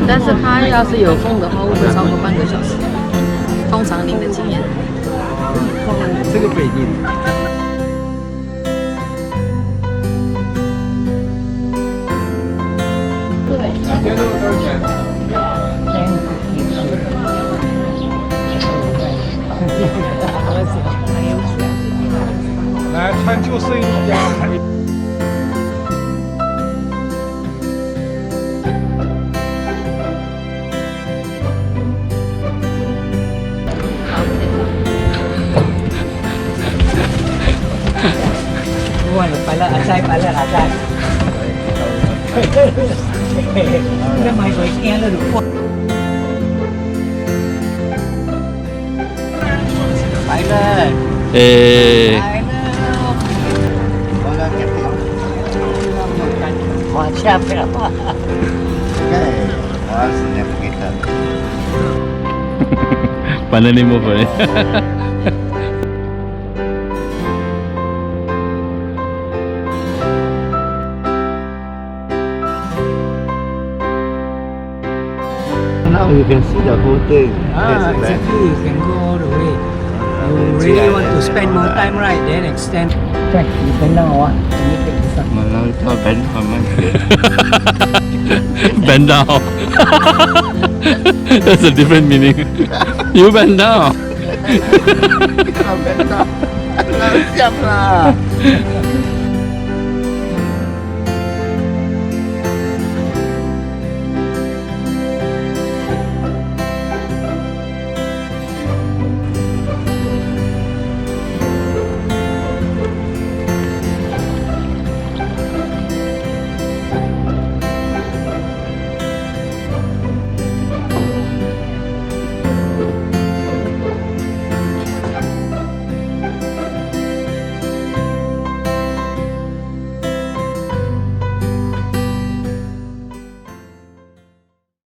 但是它要是有风的话，会不会超过半个小时？通常您的经验？这个不一定。来，穿救生衣呀！哇，摆了阿仔，摆了阿仔。你买水惊了都。摆了。诶，哇，下不了哇！Pandai ni move ni. Now you can see the whole thing. Exactly, you can go all the way. You really want to spend more time, right? Then extend. Check, you bend down or what? Can you take this up? Malang kau bend paman. Bend down. That's a different meaning. You bend down. Kau bend down. Siap lah.